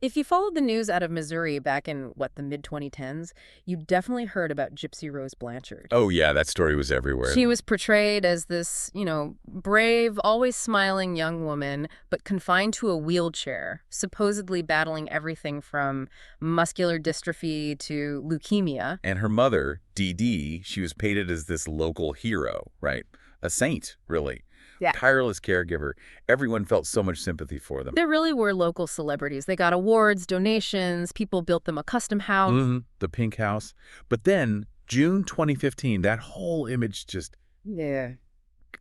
If you followed the news out of Missouri back in, the mid-2010s, you definitely heard about Gypsy Rose Blanchard. Oh, yeah, that story was everywhere. She was portrayed as this, brave, always smiling young woman, but confined to a wheelchair, supposedly battling everything from muscular dystrophy to leukemia. And her mother, Dee Dee, she was painted as this local hero, right? A saint, really. Yeah. Tireless caregiver. Everyone felt so much sympathy for them. There really were local celebrities. They got awards, donations, people built them a custom house. The pink house. But then, June 2015, that whole image just Yeah.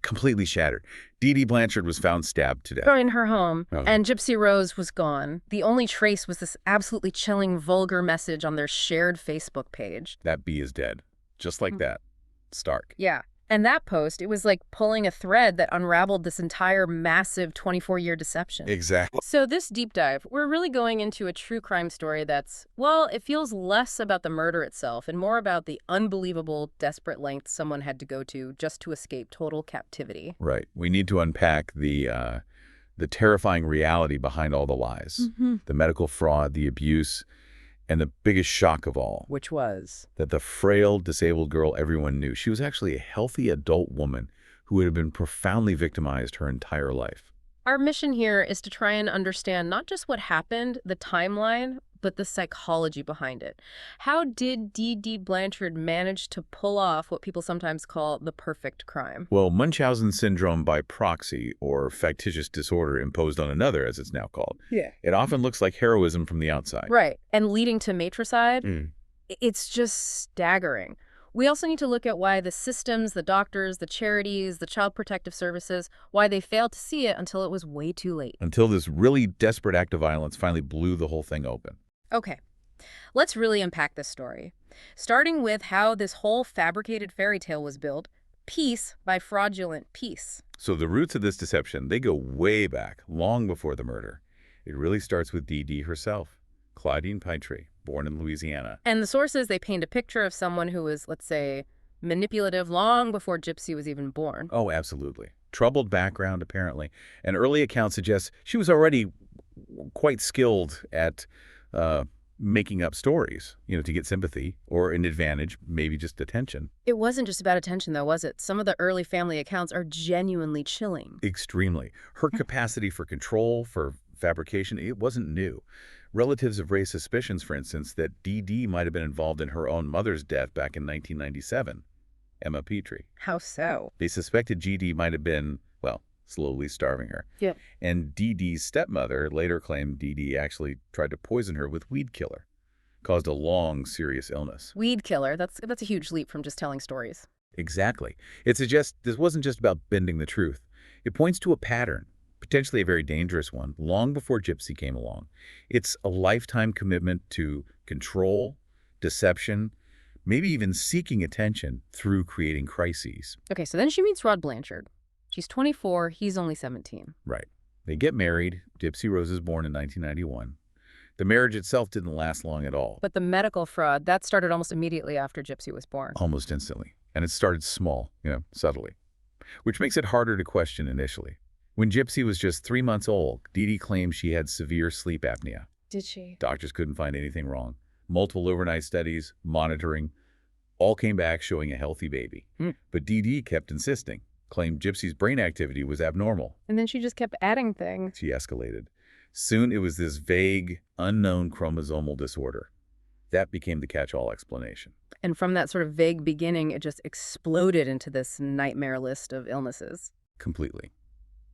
completely shattered. Dee Dee Blanchard was found stabbed to death. In her home, Oh. and Gypsy Rose was gone. The only trace was this absolutely chilling, vulgar message on their shared Facebook page. That bee is dead. Just like that. Stark. Yeah. And that post, it was like pulling a thread that unraveled this entire massive 24-year deception. Exactly. So this deep dive, we're really going into a true crime story that's, it feels less about the murder itself and more about the unbelievable, desperate lengths someone had to go to just to escape total captivity. Right. We need to unpack the terrifying reality behind all the lies, the medical fraud, the abuse, and the biggest shock of all, Which was? that the frail, disabled girl everyone knew, she was actually a healthy adult woman who had been profoundly victimized her entire life. Our mission here is to try and understand not just what happened, the timeline, but the psychology behind it. How did Dee Dee Blanchard manage to pull off what people sometimes call the perfect crime? Well, Munchausen syndrome by proxy, or factitious disorder imposed on another, as it's now called. Yeah. It often looks like heroism from the outside. Right. And leading to matricide, Mm. it's just staggering. We also need to look at why the systems, the doctors, the charities, the child protective services, why they failed to see it until it was way too late. Until this really desperate act of violence finally blew the whole thing open. Okay, let's really unpack this story. Starting with how this whole fabricated fairy tale was built, piece by fraudulent piece. So the roots of this deception, they go way back, long before the murder. It really starts with Dee Dee herself, Claudine Pitre, born in Louisiana. And the sources, they paint a picture of someone who was, let's say, manipulative long before Gypsy was even born. Oh, absolutely. Troubled background, apparently. And early accounts suggest she was already quite skilled at making up stories, to get sympathy or an advantage, maybe just attention. It wasn't just about attention, though, was it? Some of the early family accounts are genuinely chilling. Extremely. Her capacity for control, for fabrication, it wasn't new. Relatives have raised suspicions, for instance, that Dee Dee might have been involved in her own mother's death back in 1997, Emma Petrie. How so? They suspected Dee might have been, slowly starving her. Yeah. And Dee Dee's stepmother later claimed Dee Dee actually tried to poison her with weed killer, caused a long, serious illness. Weed killer, that's a huge leap from just telling stories. Exactly. It suggests this wasn't just about bending the truth. It points to a pattern, potentially a very dangerous one, long before Gypsy came along. It's a lifetime commitment to control, deception, maybe even seeking attention through creating crises. Okay, so then she meets Rod Blanchard. She's 24, he's only 17. Right. They get married. Gypsy Rose is born in 1991. The marriage itself didn't last long at all. But the medical fraud, that started almost immediately after Gypsy was born. Almost instantly. And it started small, subtly, which makes it harder to question initially. When Gypsy was just 3 months old, Dee Dee claimed she had severe sleep apnea. Did she? Doctors couldn't find anything wrong. Multiple overnight studies, monitoring, all came back showing a healthy baby. But Dee Dee kept insisting, claimed Gypsy's brain activity was abnormal. And then she just kept adding things. She escalated. Soon it was this vague, unknown chromosomal disorder. That became the catch-all explanation. And from that sort of vague beginning, it just exploded into this nightmare list of illnesses. Completely.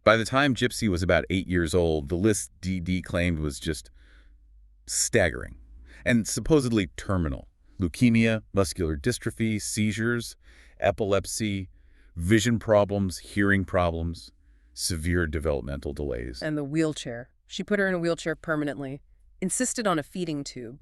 By the time Gypsy was about 8 years old, the list Dee Dee claimed was just staggering and supposedly terminal. Leukemia, muscular dystrophy, seizures, epilepsy, vision problems, hearing problems, severe developmental delays. And the wheelchair. She put her in a wheelchair permanently, insisted on a feeding tube.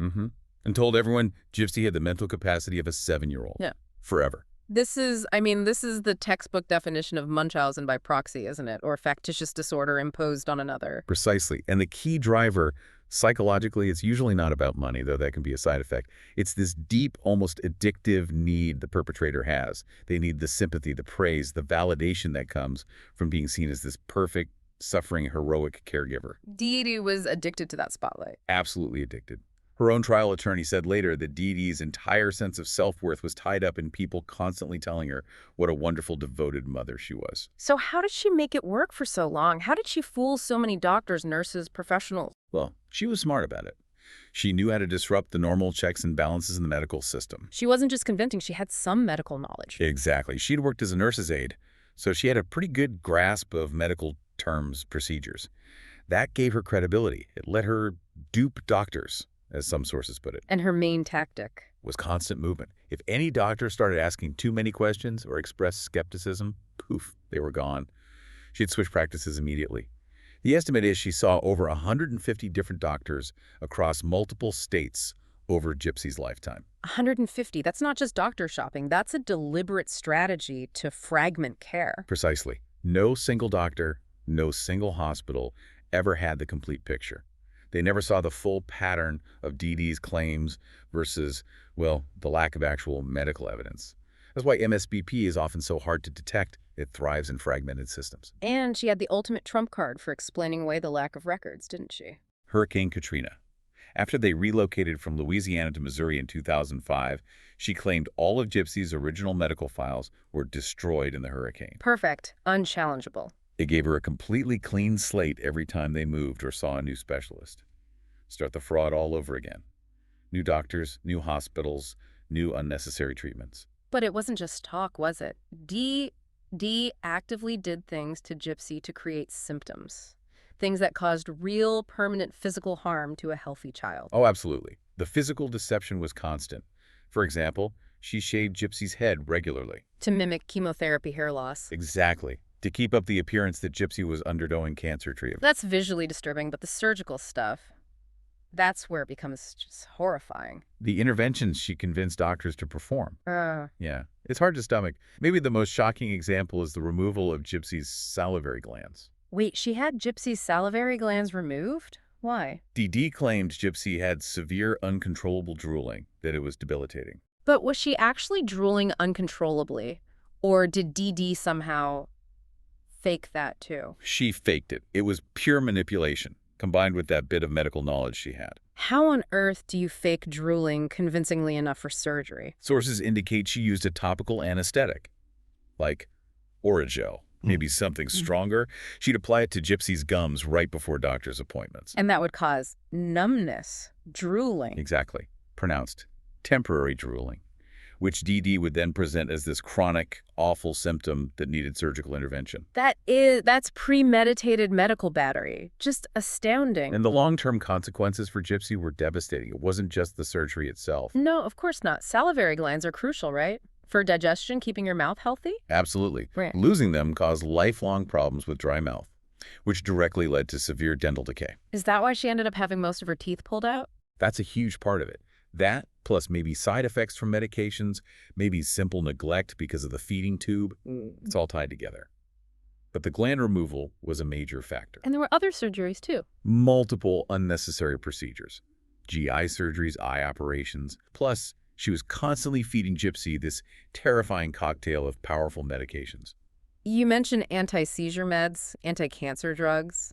And told everyone Gypsy had the mental capacity of a 7-year-old. Yeah. Forever. This is the textbook definition of Munchausen by proxy, isn't it? Or factitious disorder imposed on another. Precisely. And the key driver, psychologically, it's usually not about money, though that can be a side effect. It's this deep, almost addictive need the perpetrator has. They need the sympathy, the praise, the validation that comes from being seen as this perfect, suffering heroic caregiver. Dee Dee was addicted to that spotlight. Absolutely addicted. Her own trial attorney said later that Dee Dee's entire sense of self-worth was tied up in people constantly telling her what a wonderful, devoted mother she was. So how did she make it work for so long? How did she fool so many doctors, nurses, professionals? Well, she was smart about it. She knew how to disrupt the normal checks and balances in the medical system. She wasn't just convincing, she had some medical knowledge. Exactly. She'd worked as a nurse's aide, so she had a pretty good grasp of medical terms, procedures. That gave her credibility. It let her dupe doctors, as some sources put it. And her main tactic Was constant movement. If any doctor started asking too many questions or expressed skepticism, poof, they were gone. She'd switch practices immediately. The estimate is she saw over 150 different doctors across multiple states over Gypsy's lifetime. 150. That's not just doctor shopping. That's a deliberate strategy to fragment care. Precisely. No single doctor, no single hospital ever had the complete picture. They never saw the full pattern of Dee Dee's claims versus, well, the lack of actual medical evidence. That's why MSBP is often so hard to detect. It thrives in fragmented systems. And she had the ultimate trump card for explaining away the lack of records, didn't she? Hurricane Katrina. After they relocated from Louisiana to Missouri in 2005, she claimed all of Gypsy's original medical files were destroyed in the hurricane. Perfect. Unchallengeable. It gave her a completely clean slate every time they moved or saw a new specialist. Start the fraud all over again. New doctors, new hospitals, new unnecessary treatments. But it wasn't just talk, was it? Dee actively did things to Gypsy to create symptoms. Things that caused real, permanent physical harm to a healthy child. Oh, absolutely. The physical deception was constant. For example, she shaved Gypsy's head regularly. To mimic chemotherapy hair loss. Exactly. To keep up the appearance that Gypsy was undergoing cancer treatment. That's visually disturbing, but the surgical stuff, that's where it becomes just horrifying. The interventions she convinced doctors to perform. Yeah, it's hard to stomach. Maybe the most shocking example is the removal of Gypsy's salivary glands. Wait, she had Gypsy's salivary glands removed? Why? Dee Dee claimed Gypsy had severe uncontrollable drooling, that it was debilitating. But was she actually drooling uncontrollably? Or did Dee Dee somehow fake that too? She faked it. It was pure manipulation, combined with that bit of medical knowledge she had. How on earth do you fake drooling convincingly enough for surgery? Sources indicate she used a topical anesthetic, like Oragel, maybe something stronger. She'd apply it to Gypsy's gums right before doctor's appointments. And that would cause numbness, drooling. Exactly. Pronounced temporary drooling, which Dee Dee would then present as this chronic, awful symptom that needed surgical intervention. That's premeditated medical battery. Just astounding. And the long-term consequences for Gypsy were devastating. It wasn't just the surgery itself. No, of course not. Salivary glands are crucial, right? For digestion, keeping your mouth healthy? Absolutely. Right. Losing them caused lifelong problems with dry mouth, which directly led to severe dental decay. Is that why she ended up having most of her teeth pulled out? That's a huge part of it. That, plus maybe side effects from medications, maybe simple neglect because of the feeding tube. It's all tied together. But the gland removal was a major factor. And there were other surgeries, too. Multiple unnecessary procedures. GI surgeries, eye operations. Plus, she was constantly feeding Gypsy this terrifying cocktail of powerful medications. You mentioned anti-seizure meds, anti-cancer drugs.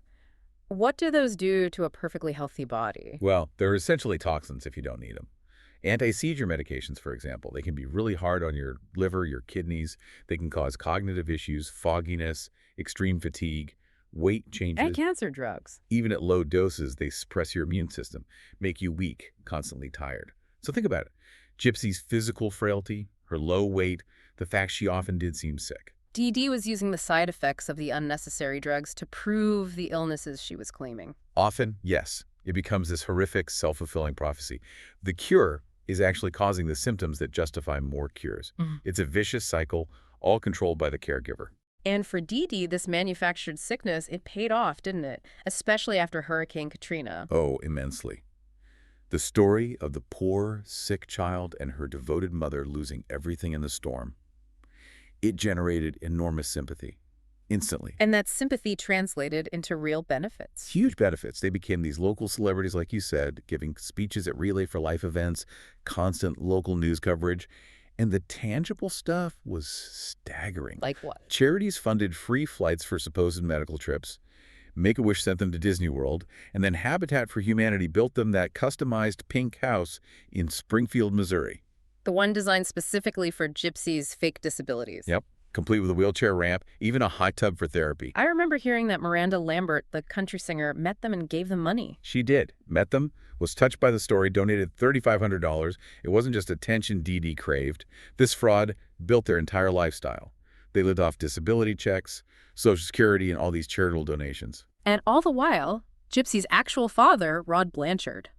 What do those do to a perfectly healthy body? Well, they're essentially toxins if you don't need them. Anti-seizure medications, for example, they can be really hard on your liver, your kidneys. They can cause cognitive issues, fogginess, extreme fatigue, weight changes. And cancer drugs. Even at low doses, they suppress your immune system, make you weak, constantly tired. So think about it. Gypsy's physical frailty, her low weight, the fact she often did seem sick. Dee Dee was using the side effects of the unnecessary drugs to prove the illnesses she was claiming. Often, yes, it becomes this horrific, self-fulfilling prophecy. The cure is actually causing the symptoms that justify more cures. It's a vicious cycle, all controlled by the caregiver. And for Dee Dee, this manufactured sickness, it paid off, didn't it? Especially after Hurricane Katrina. Oh, immensely. The story of the poor, sick child and her devoted mother losing everything in the storm. It generated enormous sympathy, instantly. And that sympathy translated into real benefits. Huge benefits. They became these local celebrities, like you said, giving speeches at Relay for Life events, constant local news coverage. And the tangible stuff was staggering. Like what? Charities funded free flights for supposed medical trips. Make-A-Wish sent them to Disney World, and then Habitat for Humanity built them that customized pink house in Springfield, Missouri. The one designed specifically for Gypsy's fake disabilities. Yep, complete with a wheelchair ramp, even a hot tub for therapy. I remember hearing that Miranda Lambert, the country singer, met them and gave them money. She did. Met them, was touched by the story, donated $3,500. It wasn't just attention Dee Dee craved. This fraud built their entire lifestyle. They lived off disability checks, Social Security, and all these charitable donations. And all the while, Gypsy's actual father, Rod Blanchard,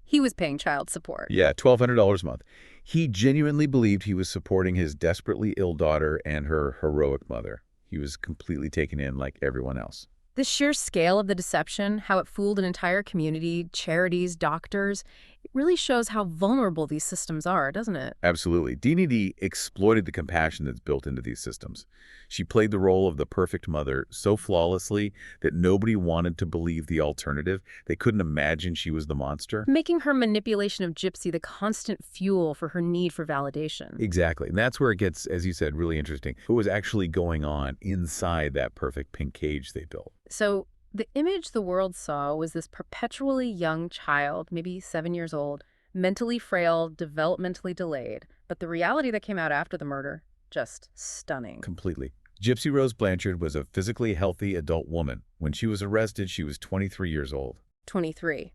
he was paying child support. Yeah, $1,200 a month. He genuinely believed he was supporting his desperately ill daughter and her heroic mother. He was completely taken in like everyone else. The sheer scale of the deception, how it fooled an entire community, charities, doctors, it really shows how vulnerable these systems are, doesn't it? Absolutely. Dee Dee exploited the compassion that's built into these systems. She played the role of the perfect mother so flawlessly that nobody wanted to believe the alternative. They couldn't imagine she was the monster. Making her manipulation of Gypsy the constant fuel for her need for validation. Exactly. And that's where it gets, as you said, really interesting. What was actually going on inside that perfect pink cage they built? So the image the world saw was this perpetually young child, maybe 7 years old, mentally frail, developmentally delayed. But the reality that came out after the murder, just stunning. Completely. Gypsy Rose Blanchard was a physically healthy adult woman. When she was arrested, she was 23 years old. 23.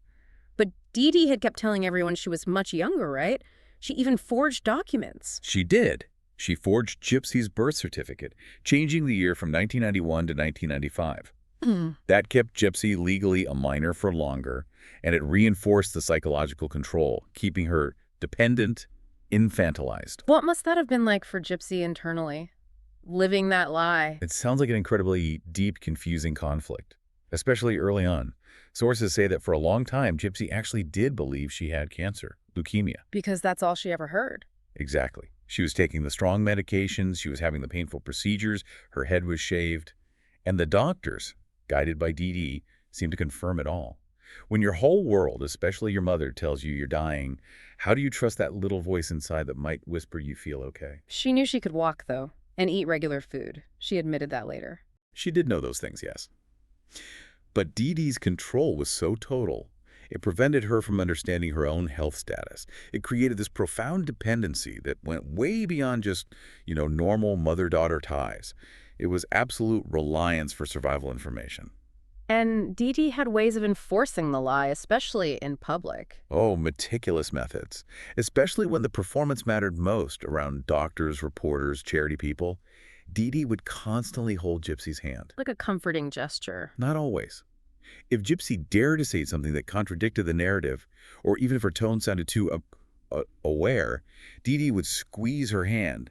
But Dee Dee had kept telling everyone she was much younger, right? She even forged documents. She did. She forged Gypsy's birth certificate, changing the year from 1991 to 1995. That kept Gypsy legally a minor for longer, and it reinforced the psychological control, keeping her dependent, infantilized. What must that have been like for Gypsy internally? Living that lie. It sounds like an incredibly deep, confusing conflict, especially early on. Sources say that for a long time, Gypsy actually did believe she had cancer, leukemia. Because that's all she ever heard. Exactly. She was taking the strong medications, she was having the painful procedures, her head was shaved, and the doctors, guided by Dee Dee, seemed to confirm it all. When your whole world, especially your mother, tells you you're dying, how do you trust that little voice inside that might whisper you feel okay? She knew she could walk, though, and eat regular food. She admitted that later. She did know those things, yes. But Dee Dee's control was so total, it prevented her from understanding her own health status. It created this profound dependency that went way beyond just, normal mother-daughter ties. It was absolute reliance for survival information. And Dee Dee had ways of enforcing the lie, especially in public. Oh, meticulous methods, especially when the performance mattered most around doctors, reporters, charity people. Dee Dee would constantly hold Gypsy's hand. Like a comforting gesture. Not always. If Gypsy dared to say something that contradicted the narrative, or even if her tone sounded too aware, Dee Dee would squeeze her hand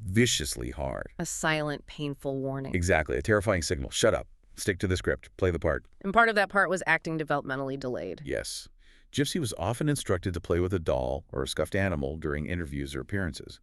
viciously hard. A silent, painful warning. Exactly, a terrifying signal. Shut up. Stick to the script. Play the part. And part of that part was acting developmentally delayed. Yes. Gypsy was often instructed to play with a doll or a stuffed animal during interviews or appearances,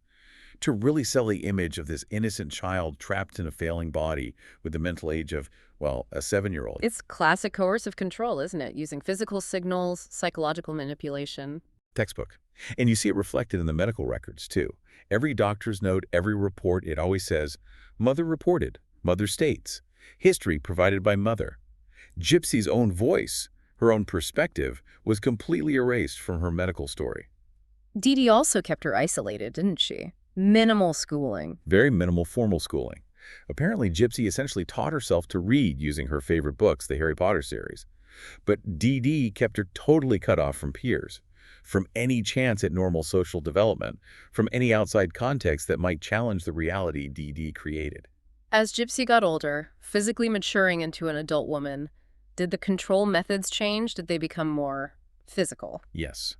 to really sell the image of this innocent child trapped in a failing body with the mental age of, well, a 7-year-old. It's classic coercive control, isn't it? Using physical signals, psychological manipulation. Textbook. And you see it reflected in the medical records, too. Every doctor's note, every report, it always says, mother reported, mother states, history provided by mother. Gypsy's own voice, her own perspective, was completely erased from her medical story. Dee Dee also kept her isolated, didn't she? Minimal schooling. Very minimal formal schooling. Apparently, Gypsy essentially taught herself to read using her favorite books, the Harry Potter series. But Dee Dee kept her totally cut off from peers, from any chance at normal social development, from any outside context that might challenge the reality Dee Dee created. As Gypsy got older, physically maturing into an adult woman, did the control methods change? Did they become more physical? Yes.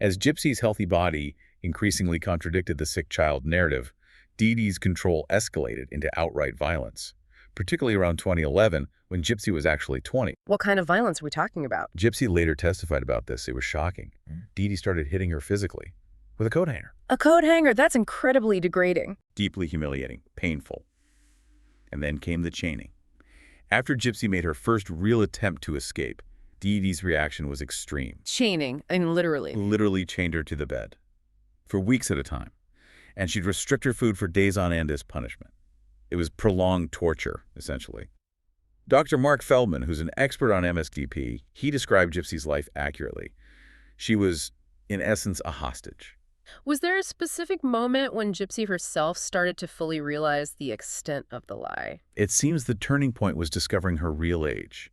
As Gypsy's healthy body increasingly contradicted the sick child narrative, Dee Dee's control escalated into outright violence, particularly around 2011 when Gypsy was actually 20. What kind of violence are we talking about? Gypsy later testified about this. It was shocking. Dee Dee started hitting her physically with a coat hanger. A coat hanger? That's incredibly degrading. Deeply humiliating, painful. And then came the chaining. After Gypsy made her first real attempt to escape, Dee Dee's reaction was extreme. Chaining, I mean literally. Literally chained her to the bed for weeks at a time. And she'd restrict her food for days on end as punishment. It was prolonged torture, essentially. Dr. Mark Feldman, who's an expert on MSDP, he described Gypsy's life accurately. She was, in essence, a hostage. Was there a specific moment when Gypsy herself started to fully realize the extent of the lie? It seems the turning point was discovering her real age.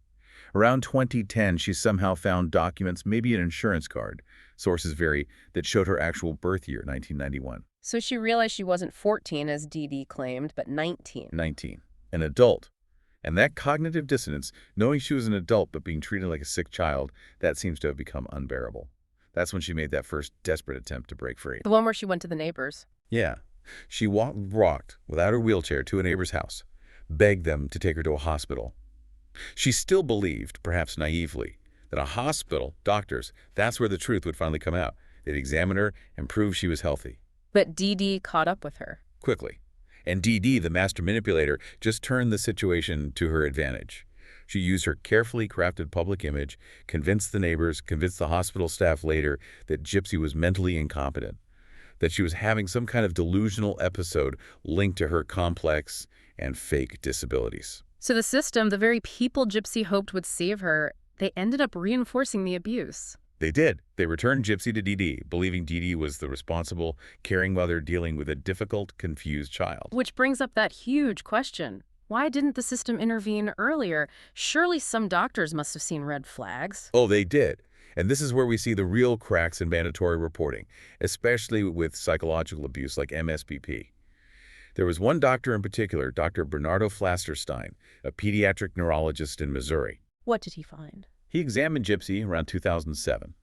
Around 2010, she somehow found documents, maybe an insurance card, sources vary, that showed her actual birth year, 1991. So she realized she wasn't 14, as Dee Dee claimed, but 19. 19. An adult. And that cognitive dissonance, knowing she was an adult but being treated like a sick child, that seems to have become unbearable. That's when she made that first desperate attempt to break free. The one where she went to the neighbors. Yeah. She walked without her wheelchair to a neighbor's house, begged them to take her to a hospital. She still believed, perhaps naively, that a hospital, doctors, that's where the truth would finally come out. They'd examine her and prove she was healthy. But Dee Dee caught up with her. Quickly. And Dee Dee, the master manipulator, just turned the situation to her advantage. She used her carefully crafted public image, convinced the neighbors, convinced the hospital staff later that Gypsy was mentally incompetent, that she was having some kind of delusional episode linked to her complex and fake disabilities. So the system, the very people Gypsy hoped would save her, they ended up reinforcing the abuse. They did. They returned Gypsy to Dee Dee, believing Dee Dee was the responsible, caring mother dealing with a difficult, confused child. Which brings up that huge question. Why didn't the system intervene earlier? Surely some doctors must have seen red flags. Oh, they did. And this is where we see the real cracks in mandatory reporting, especially with psychological abuse like MSBP. There was one doctor in particular, Dr. Bernardo Flasterstein, a pediatric neurologist in Missouri. What did he find? He examined Gypsy around 2007,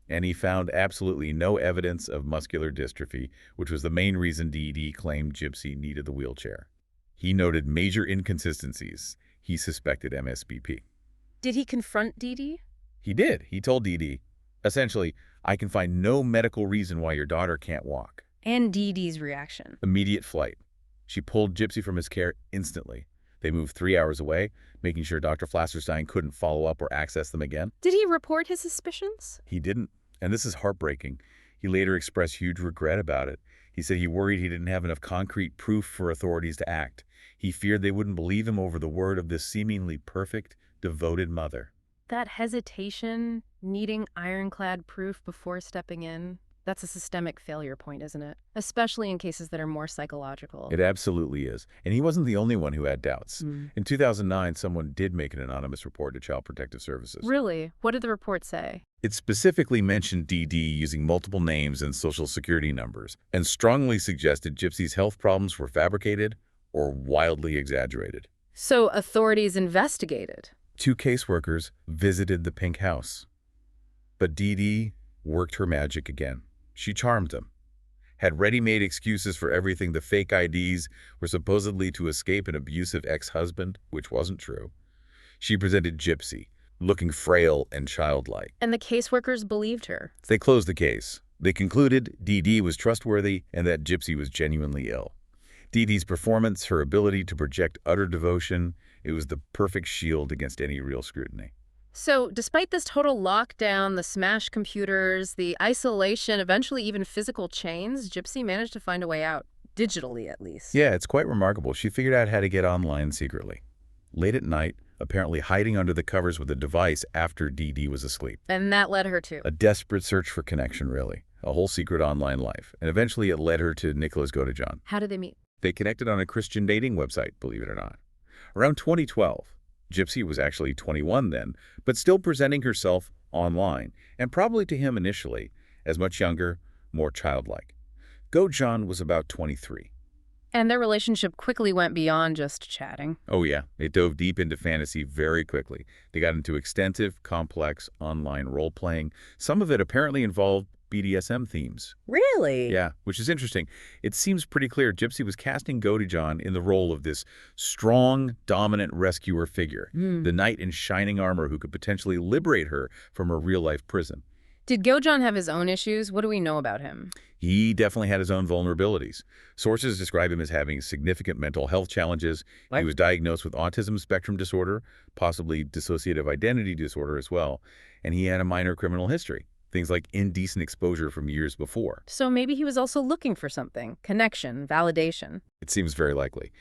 and he found absolutely no evidence of muscular dystrophy, which was the main reason Dee Dee claimed Gypsy needed the wheelchair. He noted major inconsistencies. He suspected MSBP. Did he confront Dee Dee? He did. He told Dee Dee, essentially, I can find no medical reason why your daughter can't walk. And Dee Dee's reaction? Immediate flight. She pulled Gypsy from his care instantly. They moved 3 hours away, making sure Dr. Flasterstein couldn't follow up or access them again. Did he report his suspicions? He didn't. And this is heartbreaking. He later expressed huge regret about it. He said he worried he didn't have enough concrete proof for authorities to act. He feared they wouldn't believe him over the word of this seemingly perfect, devoted mother. That hesitation, needing ironclad proof before stepping in, that's a systemic failure point, isn't it? Especially in cases that are more psychological. It absolutely is. And he wasn't the only one who had doubts. In 2009, someone did make an anonymous report to Child Protective Services. Really? What did the report say? It specifically mentioned Dee Dee using multiple names and social security numbers, and strongly suggested Gypsy's health problems were fabricated or wildly exaggerated. So authorities investigated. 2 caseworkers visited the pink house. But Dee Dee worked her magic again. She charmed them, had ready-made excuses for everything. The fake IDs were supposedly to escape an abusive ex-husband, which wasn't true. She presented Gypsy, looking frail and childlike. And the caseworkers believed her. They closed the case. They concluded Dee Dee was trustworthy and that Gypsy was genuinely ill. Dee Dee's performance, her ability to project utter devotion, it was the perfect shield against any real scrutiny. So, despite this total lockdown, the smashed computers, the isolation, eventually even physical chains, Gypsy managed to find a way out, digitally at least. Yeah, it's quite remarkable. She figured out how to get online secretly. Late at night, apparently hiding under the covers with a device after Dee Dee was asleep. And that led her to? A desperate search for connection, really. A whole secret online life. And eventually it led her to Nicholas Godejohn. How did they meet? They connected on a Christian dating website, believe it or not. Around 2012. Gypsy was actually 21 then, but still presenting herself online, and probably to him initially, as much younger, more childlike. Godejohn was about 23. And their relationship quickly went beyond just chatting. Oh yeah, it dove deep into fantasy very quickly. They got into extensive, complex online role-playing. Some of it apparently involved BDSM themes. Really? Yeah, which is interesting. It seems pretty clear Gypsy was casting Godejohn in the role of this strong, dominant rescuer figure, the knight in shining armor who could potentially liberate her from her real-life prison. Did Godejohn have his own issues? What do we know about him? He definitely had his own vulnerabilities. Sources describe him as having significant mental health challenges. What? He was diagnosed with autism spectrum disorder, possibly dissociative identity disorder as well, and he had a minor criminal history. Things like indecent exposure from years before. So maybe he was also looking for something. Connection, validation. It seems very likely.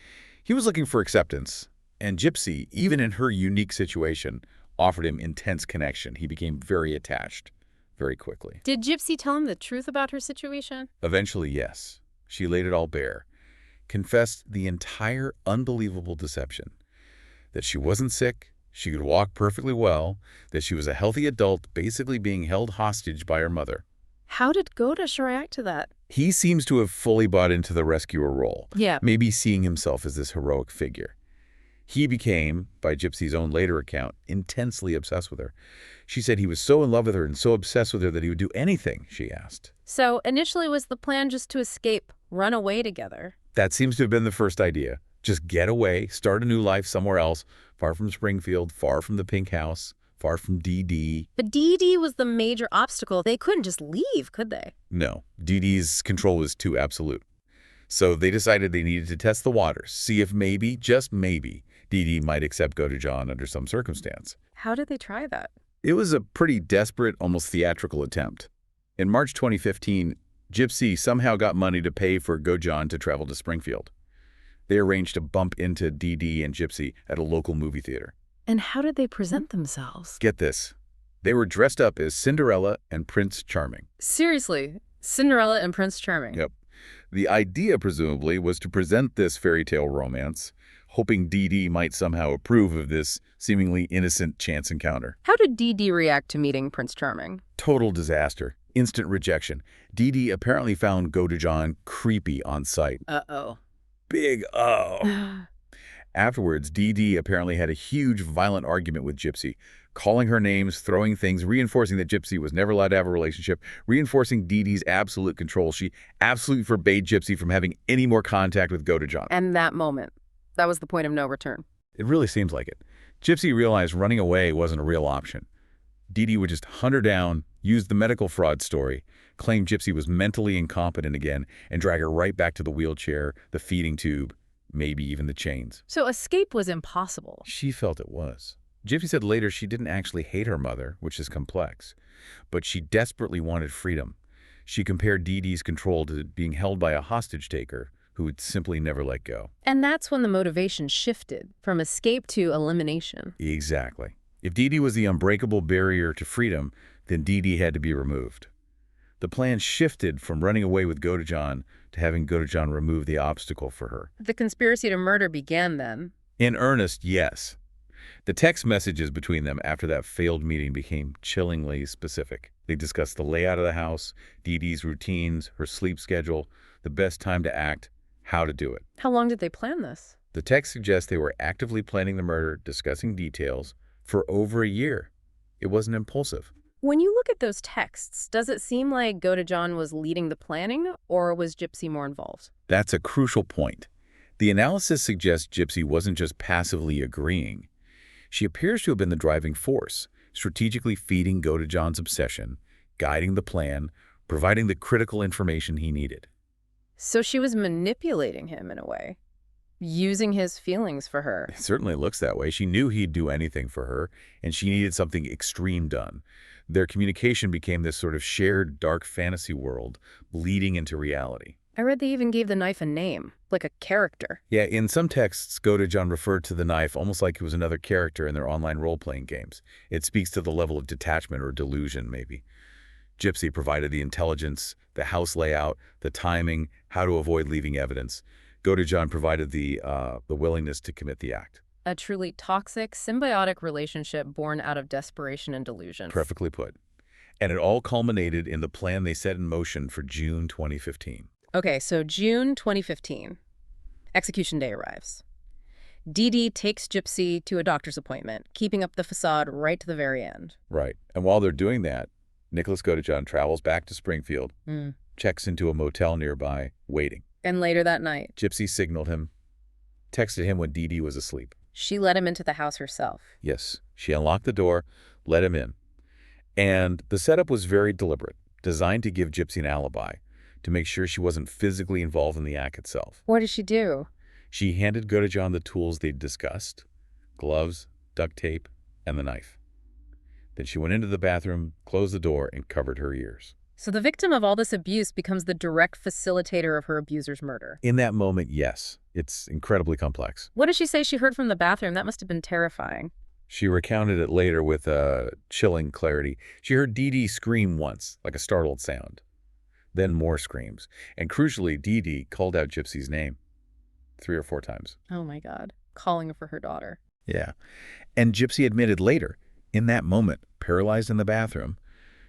He was looking for acceptance And Gypsy, even in her unique situation, offered him intense connection. He became very attached very quickly. Did Gypsy tell him the truth about her situation? Eventually, yes. She laid it all bare, confessed the entire unbelievable deception, that she wasn't sick, she could walk perfectly well, that she was a healthy adult basically being held hostage by her mother. How did Godash react to that? He seems to have fully bought into the rescuer role, Yeah. maybe seeing himself as this heroic figure. He became, by Gypsy's own later account, intensely obsessed with her. She said he was so in love with her and so obsessed with her that he would do anything she asked. So initially was the plan just to escape, run away together? That seems to have been the first idea. Just get away, start a new life somewhere else, far from Springfield, far from the pink house, far from Dee. But Dee was the major obstacle. They couldn't just leave, could they? No, Dee's control was too absolute. So they decided they needed to test the waters, see if maybe, just maybe, Dee might accept Godejohn under some circumstance. How did they try that? It was a pretty desperate, almost theatrical attempt. In March 2015, Gypsy somehow got money to pay for Godejohn to travel to Springfield. They arranged to bump into Dee and Gypsy at a local movie theater. And how did they present themselves? Get this. They were dressed up as Cinderella and Prince Charming. Seriously, Cinderella and Prince Charming. Yep. The idea, presumably, was to present this fairy tale romance, hoping Dee might somehow approve of this seemingly innocent chance encounter. How did Dee react to meeting Prince Charming? Total disaster. Instant rejection. Dee apparently found Godejohn creepy on sight. Uh-oh. Big oh. Afterwards, Dee apparently had a huge, violent argument with Gypsy, calling her names, throwing things, reinforcing that Gypsy was never allowed to have a relationship, reinforcing Dee's absolute control. She absolutely forbade Gypsy from having any more contact with Godejohn. And that moment, that was the point of no return. It really seems like it. Gypsy realized running away wasn't a real option. Dee would just hunt her down, use the medical fraud story, claim Gypsy was mentally incompetent again, and drag her right back to the wheelchair, the feeding tube, maybe even the chains. So escape was impossible. She felt it was. Gypsy said later she didn't actually hate her mother, which is complex, but she desperately wanted freedom. She compared Dee's control to being held by a hostage taker who would simply never let go. And that's when the motivation shifted from escape to elimination. Exactly. If Dee was the unbreakable barrier to freedom, then Dee had to be removed. The plan shifted from running away with Godejohn to having Godejohn remove the obstacle for her. The conspiracy to murder began then. In earnest, yes. The text messages between them after that failed meeting became chillingly specific. They discussed the layout of the house, Dee's routines, her sleep schedule, the best time to act, how to do it. How long did they plan this? The text suggests they were actively planning the murder, discussing details, for over a year. It wasn't impulsive. When you look at those texts, does it seem like Godejohn was leading the planning, or was Gypsy more involved? That's a crucial point. The analysis suggests Gypsy wasn't just passively agreeing. She appears to have been the driving force, strategically feeding Godejohn's obsession, guiding the plan, providing the critical information he needed. So she was manipulating him in a way, using his feelings for her. It certainly looks that way. She knew he'd do anything for her, and she needed something extreme done. Their communication became this sort of shared dark fantasy world, bleeding into reality. I read they even gave the knife a name, like a character. Yeah, in some texts, Godejohn referred to the knife almost like it was another character in their online role-playing games. It speaks to the level of detachment or delusion, maybe. Gypsy provided the intelligence, the house layout, the timing, how to avoid leaving evidence. Godejohn provided the willingness to commit the act. A truly toxic, symbiotic relationship born out of desperation and delusion. Perfectly put. And it all culminated in the plan they set in motion for June 2015. Okay, so June 2015. Execution day arrives. Dee takes Gypsy to a doctor's appointment, keeping up the facade right to the very end. Right. And while they're doing that, Nicholas Godejohn travels back to Springfield, checks into a motel nearby, waiting. And later that night, Gypsy signaled him, texted him when Dee was asleep. she let him into the house herself. Yes, she unlocked the door, let him in. And the setup was very deliberate, designed to give Gypsy an alibi, to make sure she wasn't physically involved in the act itself. What did she do? She handed Godejohn the tools they'd discussed, gloves, duct tape, and the knife. Then she went into the bathroom, closed the door, and covered her ears. So the victim of all this abuse becomes the direct facilitator of her abuser's murder. In that moment, yes, it's incredibly complex. What did she say she heard from the bathroom? That must have been terrifying. She recounted it later with chilling clarity. She heard Dee Dee scream once, like a startled sound. Then more screams. And crucially, Dee Dee called out Gypsy's name 3 or 4 times. Oh my God. Calling for her daughter. Yeah. And Gypsy admitted later, in that moment, paralyzed in the bathroom,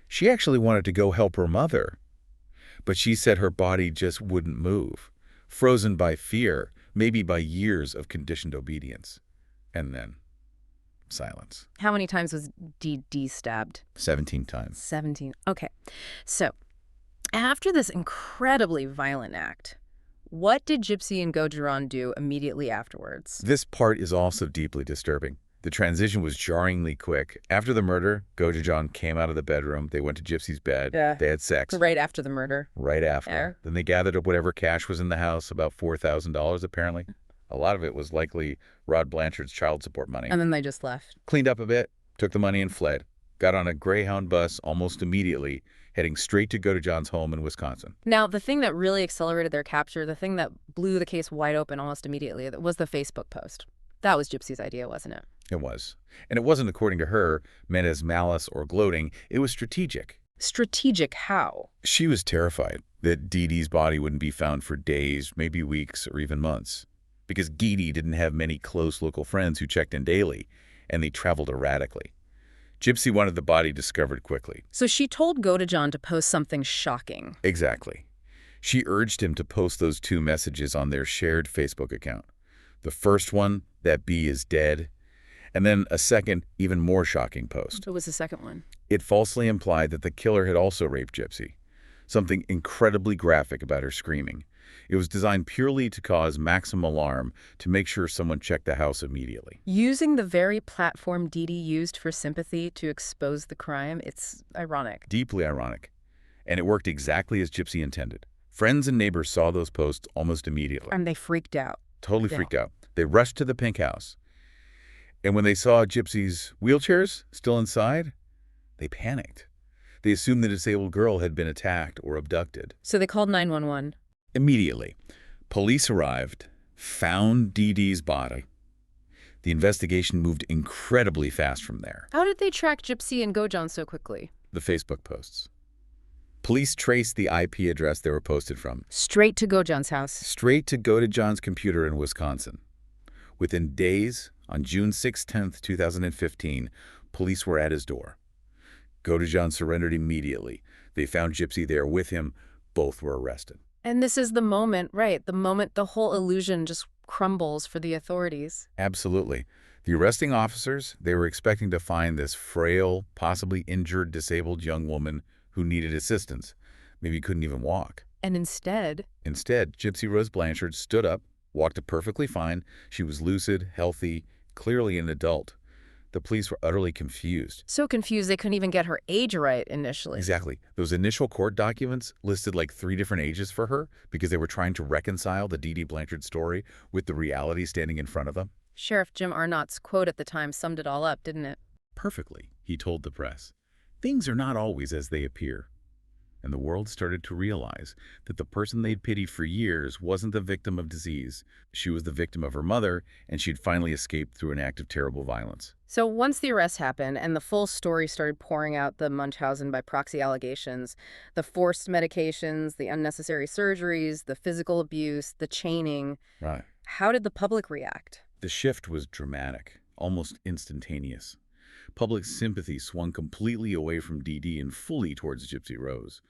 she actually wanted to go help her mother. But she said her body just wouldn't move, frozen by fear, maybe by years of conditioned obedience. And then silence. How many times was Dee stabbed? 17 times. 17. Okay. So after this incredibly violent act, what did Gypsy and Gojuran do immediately afterwards? This part is also deeply disturbing. The transition was jarringly quick. After the murder, Gojuran came out of the bedroom. They went to Gypsy's bed. Yeah. They had sex. Right after the murder. Right after. Yeah. Then they gathered up whatever cash was in the house, about $4,000 apparently. A lot of it was likely Rod Blanchard's child support money. And then they just left. Cleaned up a bit, took the money and fled. Got on a Greyhound bus almost immediately, heading straight to Gojuran's home in Wisconsin. Now, the thing that really accelerated their capture, the thing that blew the case wide open almost immediately, was the Facebook post. That was Gypsy's idea, wasn't it? It was. And it wasn't, according to her, meant as malice or gloating. It was strategic. Strategic how? She was terrified that Dee Dee's body wouldn't be found for days, maybe weeks, or even months. Because Dee Dee didn't have many close local friends who checked in daily, and they traveled erratically. Gypsy wanted the body discovered quickly. So she told Godejohn to post something shocking. Exactly. She urged him to post those 2 messages on their shared Facebook account. The first one, that bee is dead, and then a second, even more shocking post. What was the second one? It falsely implied that the killer had also raped Gypsy, something incredibly graphic about her screaming. It was designed purely to cause maximum alarm, to make sure someone checked the house immediately. Using the very platform Dee Dee used for Sympathy to expose the crime, it's ironic. Deeply ironic. And it worked exactly as Gypsy intended. Friends and neighbors saw those posts almost immediately. And they freaked out. Totally freaked out. They rushed to the pink house. And when they saw Gypsy's wheelchairs still inside, they panicked. They assumed the disabled girl had been attacked or abducted. So they called 911. Immediately, police arrived, found Dee Dee's body. The investigation moved incredibly fast from there. How did they track Gypsy and Godejohn so quickly? The Facebook posts. Police traced the IP address they were posted from. Straight to Godejohn's house. Straight to Godejohn's computer in Wisconsin. Within days, on June 6, 2015, police were at his door. Godejohn surrendered immediately. They found Gypsy there with him. Both were arrested. And this is the moment, right? The moment the whole illusion just crumbles for the authorities. Absolutely. The arresting officers, they were expecting to find this frail, possibly injured, disabled young woman who needed assistance. Maybe couldn't even walk. And instead, Gypsy Rose Blanchard stood up, walked perfectly fine. She was lucid, healthy, clearly an adult. The police were utterly confused. So confused they couldn't even get her age right initially. Exactly. Those initial court documents listed like 3 different ages for her because they were trying to reconcile the Dee Dee Blanchard story with the reality standing in front of them. Sheriff Jim Arnott's quote at the time summed it all up, didn't it? Perfectly, he told the press. Things are not always as they appear. And the world started to realize that the person they'd pitied for years wasn't the victim of disease. She was the victim of her mother, and she'd finally escaped through an act of terrible violence. So once the arrest happened and the full story started pouring out, the Munchausen by proxy allegations, the forced medications, the unnecessary surgeries, the physical abuse, the chaining, Right. how did the public react? The shift was dramatic, almost instantaneous. Public sympathy swung completely away from Dee Dee and fully towards Gypsy Rose.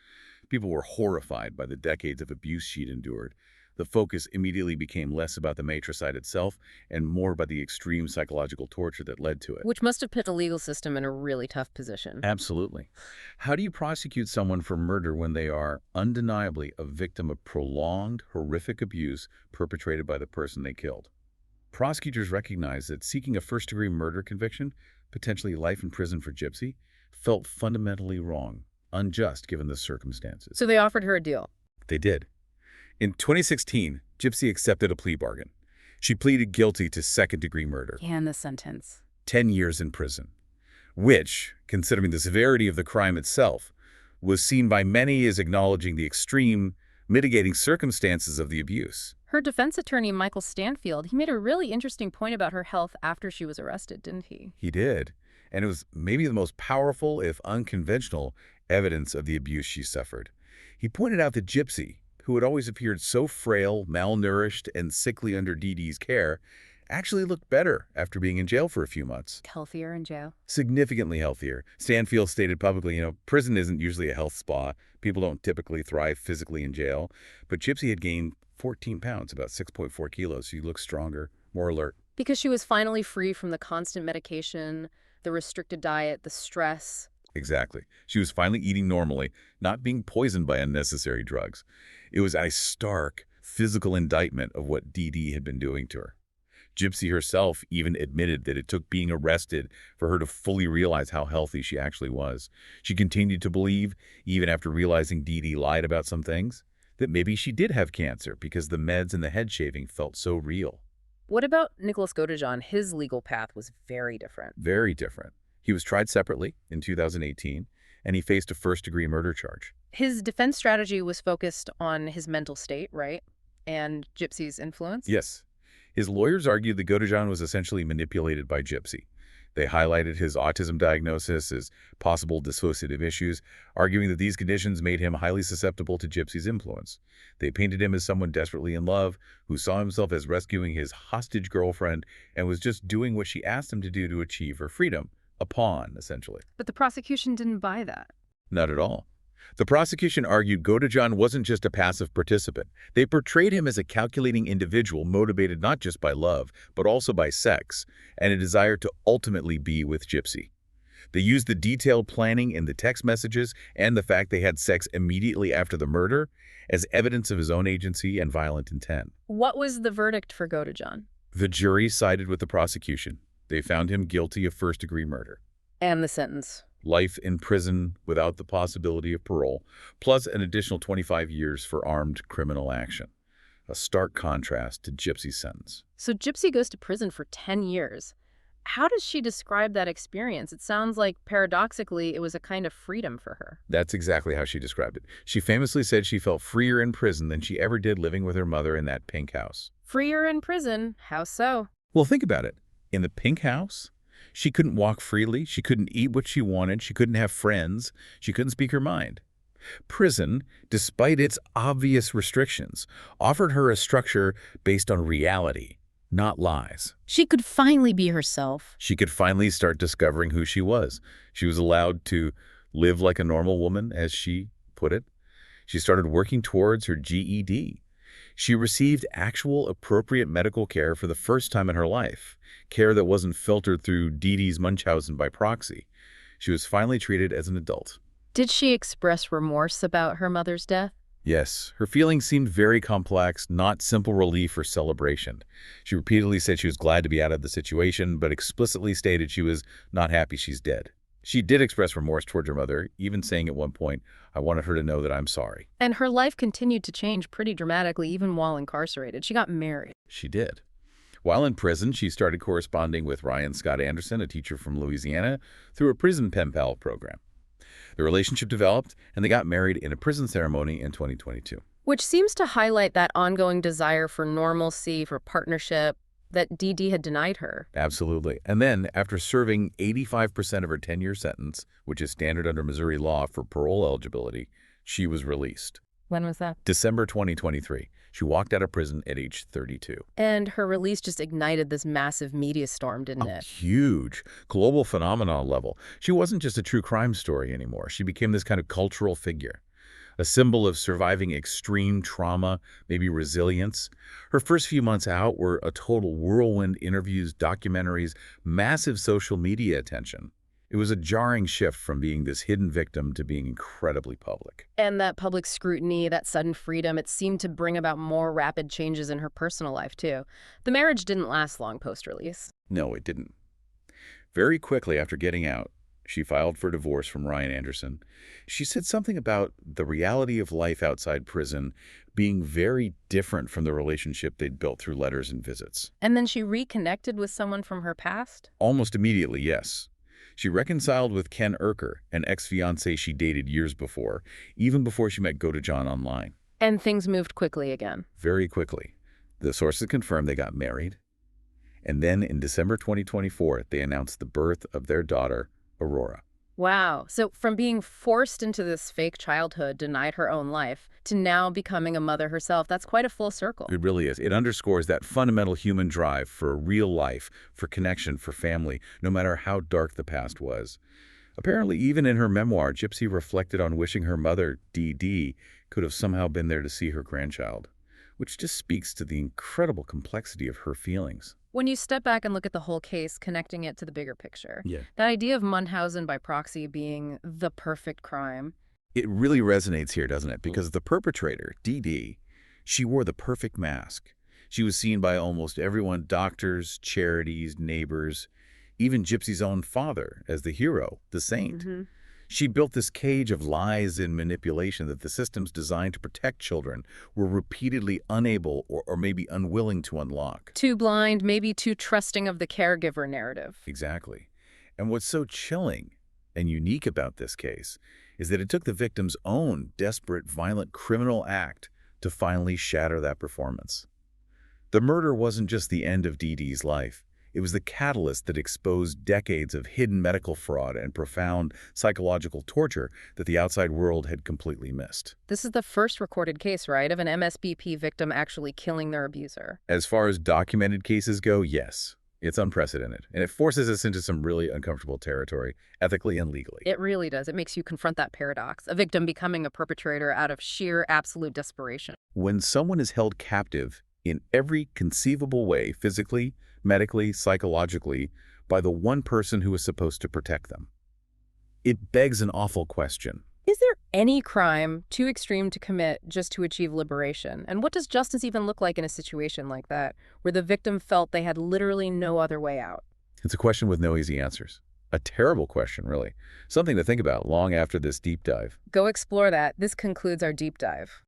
People were horrified by the decades of abuse she'd endured. The focus immediately became less about the matricide itself and more about the extreme psychological torture that led to it. Which must have put the legal system in a really tough position. Absolutely. How do you prosecute someone for murder when they are undeniably a victim of prolonged, horrific abuse perpetrated by the person they killed? Prosecutors recognized that seeking a first-degree murder conviction, potentially life in prison for Gypsy, felt fundamentally wrong, unjust given the circumstances. So they offered her a deal. They did. In 2016, Gypsy accepted a plea bargain. She pleaded guilty to second-degree murder. And the sentence. 10 years in prison, which, considering the severity of the crime itself, was seen by many as acknowledging the extreme, mitigating circumstances of the abuse. Her defense attorney, Michael Stanfield, he made a really interesting point about her health after she was arrested, didn't he? He did. And it was maybe the most powerful, if unconventional, evidence of the abuse she suffered. He pointed out that Gypsy, who had always appeared so frail, malnourished, and sickly under Dee Dee's care, actually looked better after being in jail for a few months. Healthier in jail. Significantly healthier. Stanfield stated publicly, prison isn't usually a health spa. People don't typically thrive physically in jail. But Gypsy had gained 14 pounds, about 6.4 kilos. She looked stronger, more alert. Because she was finally free from the constant medication, the restricted diet, the stress. Exactly. She was finally eating normally, not being poisoned by unnecessary drugs. It was a stark, physical indictment of what Dee Dee had been doing to her. Gypsy herself even admitted that it took being arrested for her to fully realize how healthy she actually was. She continued to believe, even after realizing Dee Dee lied about some things, that maybe she did have cancer because the meds and the head shaving felt so real. What about Nicholas Godejohn? His legal path was very different. Very different. He was tried separately in 2018, and he faced a first-degree murder charge. His defense strategy was focused on his mental state, right? And Gypsy's influence? Yes. His lawyers argued that Godejohn was essentially manipulated by Gypsy. They highlighted his autism diagnosis, his possible dissociative issues, arguing that these conditions made him highly susceptible to Gypsy's influence. They painted him as someone desperately in love, who saw himself as rescuing his hostage girlfriend and was just doing what she asked him to do to achieve her freedom. A pawn, essentially. But the prosecution didn't buy that. Not at all. The prosecution argued Godejohn wasn't just a passive participant. They portrayed him as a calculating individual motivated not just by love, but also by sex, and a desire to ultimately be with Gypsy. They used the detailed planning in the text messages and the fact they had sex immediately after the murder as evidence of his own agency and violent intent. What was the verdict for Godejohn? The jury sided with the prosecution. They found him guilty of first-degree murder. And the sentence? Life in prison without the possibility of parole, plus an additional 25 years for armed criminal action. A stark contrast to Gypsy's sentence. So Gypsy goes to prison for 10 years. How does she describe that experience? It sounds like, paradoxically, it was a kind of freedom for her. That's exactly how she described it. She famously said she felt freer in prison than she ever did living with her mother in that pink house. Freer in prison? How so? Well, think about it. In the pink house, she couldn't walk freely, she couldn't eat what she wanted, she couldn't have friends, she couldn't speak her mind. Prison, despite its obvious restrictions, offered her a structure based on reality, not lies. She could finally be herself. She could finally start discovering who she was. She was allowed to live like a normal woman, as she put it. She started working towards her GED. She received actual appropriate medical care for the first time in her life, care that wasn't filtered through Dee Dee's Munchausen by proxy. She was finally treated as an adult. Did she express remorse about her mother's death? Yes, her feelings seemed very complex, not simple relief or celebration. She repeatedly said she was glad to be out of the situation, but explicitly stated she was not happy she's dead. She did express remorse towards her mother, even saying at one point, "I wanted her to know that I'm sorry." And her life continued to change pretty dramatically even while incarcerated. She got married. She did. While in prison, she started corresponding with Ryan Scott Anderson, a teacher from Louisiana, through a prison pen pal program. The relationship developed, and they got married in a prison ceremony in 2022. Which seems to highlight that ongoing desire for normalcy, for partnership, that Dee Dee had denied her. Absolutely. And then, after serving 85% of her 10-year sentence, which is standard under Missouri law for parole eligibility, she was released. When was that? December 2023. She walked out of prison at age 32. And her release just ignited this massive media storm, didn't it? Huge. Global phenomenon level. She wasn't just a true crime story anymore. She became this kind of cultural figure. A symbol of surviving extreme trauma, maybe resilience. Her first few months out were a total whirlwind: interviews, documentaries, massive social media attention. It was a jarring shift from being this hidden victim to being incredibly public. And that public scrutiny, that sudden freedom, it seemed to bring about more rapid changes in her personal life, too. The marriage didn't last long post-release. No, it didn't. Very quickly after getting out, she filed for divorce from Ryan Anderson. She said something about the reality of life outside prison being very different from the relationship they'd built through letters and visits. And then she reconnected with someone from her past? Almost immediately, yes. She reconciled with Ken Urker, an ex-fiancé she dated years before, even before she met Godejohn online. And things moved quickly again. Very quickly. The sources confirmed they got married, and then in December 2024, they announced the birth of their daughter, Aurora. Wow. So from being forced into this fake childhood, denied her own life, to now becoming a mother herself, that's quite a full circle. It really is. It underscores that fundamental human drive for a real life, for connection, for family, no matter how dark the past was. Apparently, even in her memoir, Gypsy reflected on wishing her mother, Dee Dee, could have somehow been there to see her grandchild, which just speaks to the incredible complexity of her feelings. When you step back and look at the whole case, connecting it to the bigger picture, Yeah. that idea of Munchausen by proxy being the perfect crime. It really resonates here, doesn't it? Because the perpetrator, Dee Dee, she wore the perfect mask. She was seen by almost everyone, doctors, charities, neighbors, even Gypsy's own father as the hero, the saint. She built this cage of lies and manipulation that the systems designed to protect children were repeatedly unable or maybe unwilling to unlock. Too blind, maybe too trusting of the caregiver narrative. Exactly. And what's so chilling and unique about this case is that it took the victim's own desperate, violent criminal act to finally shatter that performance. The murder wasn't just the end of Dee Dee's life. It was the catalyst that exposed decades of hidden medical fraud and profound psychological torture that the outside world had completely missed. This is the first recorded case, right, of an MSBP victim actually killing their abuser. As far as documented cases go, yes. It's unprecedented, and it forces us into some really uncomfortable territory, ethically and legally. It really does. It makes you confront that paradox, a victim becoming a perpetrator out of sheer absolute desperation. When someone is held captive in every conceivable way, physically, medically, psychologically, by the one person who is supposed to protect them, it begs an awful question. Is there any crime too extreme to commit just to achieve liberation? And what does justice even look like in a situation like that, where the victim felt they had literally no other way out? It's a question with no easy answers. A terrible question, really. Something to think about long after this deep dive. Go explore that. This concludes our deep dive.